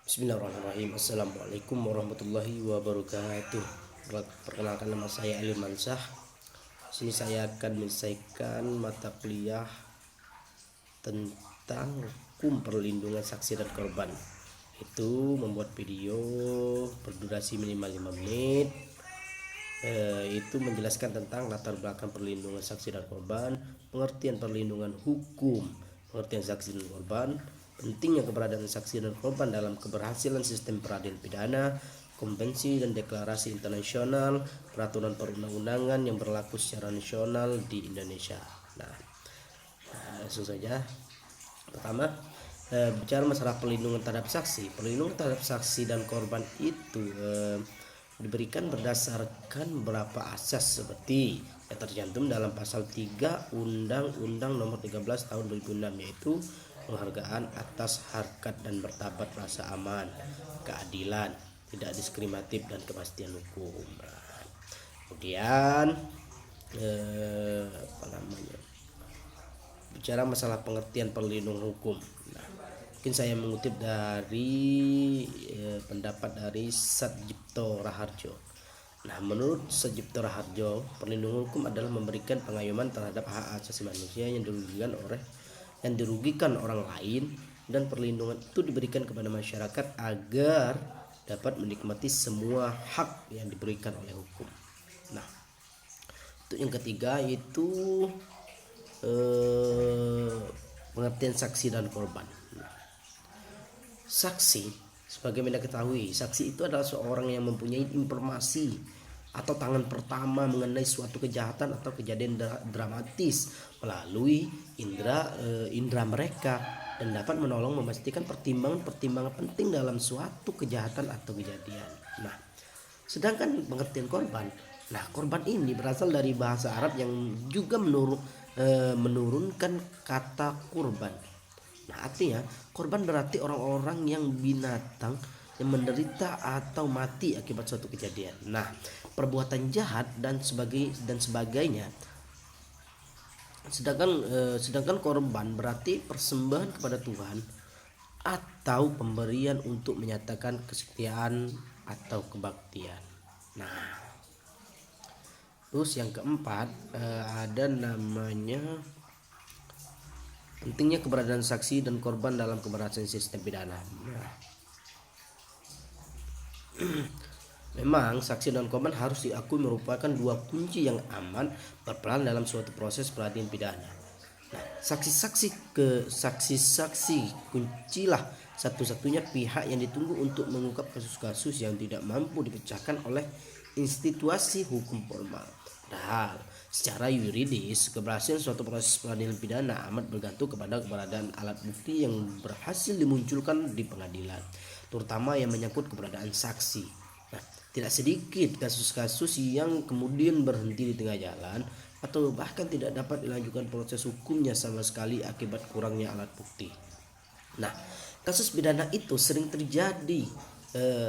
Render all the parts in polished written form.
Bismillahirrahmanirrahim. Assalamualaikum warahmatullahi wabarakatuh. Perkenalkan, nama saya Ali Mansah. Sini saya akan menyelesaikan mata kuliah tentang hukum perlindungan saksi dan korban. Itu membuat video berdurasi minimal 5 menit. Itu menjelaskan tentang latar belakang perlindungan saksi dan korban, pengertian perlindungan hukum, pengertian saksi dan korban, pentingnya keberadaan saksi dan korban dalam keberhasilan sistem peradilan pidana, konvensi dan deklarasi internasional, peraturan perundang-undangan yang berlaku secara nasional di Indonesia. Langsung saja. Pertama, bicara masalah perlindungan terhadap saksi. Perlindungan terhadap saksi dan korban itu diberikan berdasarkan beberapa asas seperti yang tercantum dalam pasal 3 Undang-Undang Nomor 13 Tahun 2006, yaitu penghargaan atas harkat dan martabat rasa aman, keadilan, tidak diskriminatif dan kepastian hukum. Kemudian bicara masalah pengertian perlindungan hukum. Mungkin saya mengutip dari pendapat dari Satjipto Raharjo. Menurut Satjipto Raharjo, perlindungan hukum adalah memberikan pengayoman terhadap hak asasi manusia yang dirugikan orang lain, dan perlindungan itu diberikan kepada masyarakat agar dapat menikmati semua hak yang diberikan oleh hukum. Untuk yang ketiga itu pengertian saksi dan korban. Saksi, sebagaimana ketahui, saksi itu adalah seorang yang mempunyai informasi atau tangan pertama mengenai suatu kejahatan atau kejadian dramatis melalui indera mereka, dan dapat menolong memastikan pertimbangan penting dalam suatu kejahatan atau kejadian. Sedangkan pengertian korban, korban ini berasal dari bahasa Arab yang juga menurunkan kata kurban. Artinya korban berarti orang-orang yang binatang yang menderita atau mati akibat suatu kejadian. Perbuatan jahat dan sebagainya. Sedangkan korban berarti persembahan kepada Tuhan atau pemberian untuk menyatakan kesetiaan atau kebaktian. Terus yang keempat ada namanya pentingnya keberadaan saksi dan korban dalam keberhasilan sistem pidana. Memang saksi dan korban harus diakui merupakan dua kunci yang aman berperan dalam suatu proses peradilan pidana. Saksi kuncilah satu-satunya pihak yang ditunggu untuk mengungkap kasus-kasus yang tidak mampu dipecahkan oleh institusi hukum formal. Padahal secara yuridis, keberhasilan suatu proses peradilan pidana amat bergantung kepada keberadaan alat bukti yang berhasil dimunculkan di pengadilan, terutama yang menyangkut keberadaan saksi. Tidak sedikit kasus-kasus yang kemudian berhenti di tengah jalan atau bahkan tidak dapat dilanjutkan proses hukumnya sama sekali akibat kurangnya alat bukti. Kasus pidana itu sering terjadi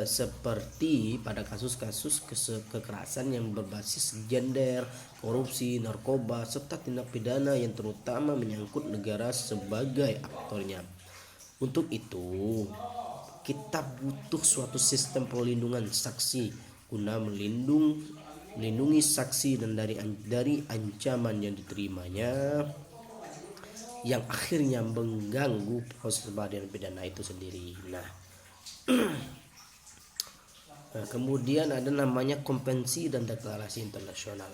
seperti pada kasus-kasus kekerasan yang berbasis gender, korupsi, narkoba, serta tindak pidana yang terutama menyangkut negara sebagai aktornya. Untuk itu, kita butuh suatu sistem perlindungan saksi guna melindungi saksi dan dari ancaman yang diterimanya yang akhirnya mengganggu proses peradilan pidana itu sendiri. Kemudian ada namanya konvensi dan deklarasi internasional.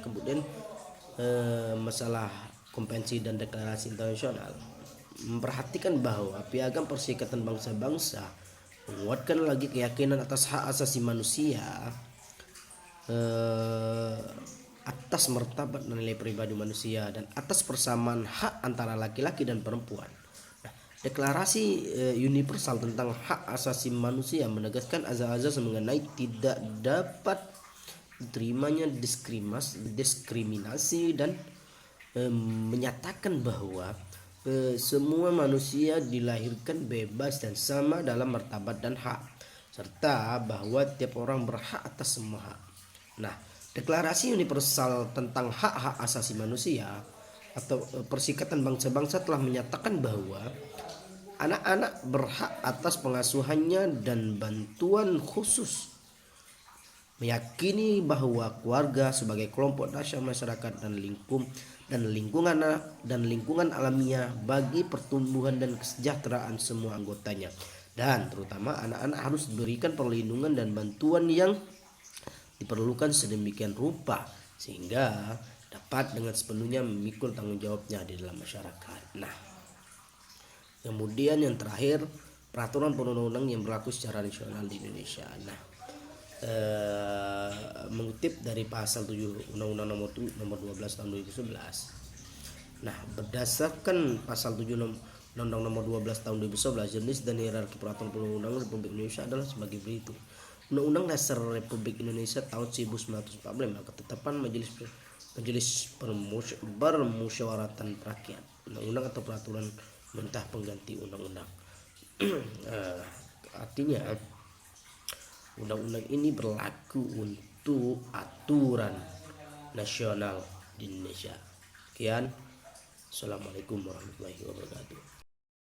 Kemudian masalah konvensi dan deklarasi internasional memperhatikan bahwa Piagam Perserikatan Bangsa-Bangsa menguatkan lagi keyakinan atas hak asasi manusia, atas martabat dan nilai pribadi manusia, dan atas persamaan hak antara laki-laki dan perempuan. Deklarasi universal tentang hak asasi manusia menegaskan azas-azas mengenai tidak dapat diterimanya diskriminasi dan menyatakan bahwa semua manusia dilahirkan bebas dan sama dalam martabat dan hak, serta bahwa tiap orang berhak atas semua hak. Deklarasi universal tentang hak-hak asasi manusia atau Perserikatan Bangsa-Bangsa telah menyatakan bahwa Anak-anak berhak atas pengasuhannya dan bantuan khusus. Meyakini bahwa keluarga sebagai kelompok dasar masyarakat dan lingkungan alamiah bagi pertumbuhan dan kesejahteraan semua anggotanya, dan terutama anak-anak harus diberikan perlindungan dan bantuan yang diperlukan sedemikian rupa sehingga dapat dengan sepenuhnya memikul tanggung jawabnya di dalam masyarakat. Nah, kemudian yang terakhir, peraturan perundang-undang yang berlaku secara nasional di Indonesia. Nah, mengutip dari pasal 7 Undang-Undang nomor 12 tahun 2011. Nah, berdasarkan pasal 7 Undang-Undang nomor 12 tahun 2011, jenis dan hierarki peraturan perundang-undangan Republik Indonesia adalah sebagai berikut. Undang-Undang Dasar Republik Indonesia tahun 1945, ketetapan Majelis Permusyawaratan Rakyat, undang-undang atau peraturan pemerintah pengganti undang-undang. Artinya undang-undang ini berlaku untuk aturan nasional di Indonesia. Sekian. Assalamualaikum warahmatullahi wabarakatuh.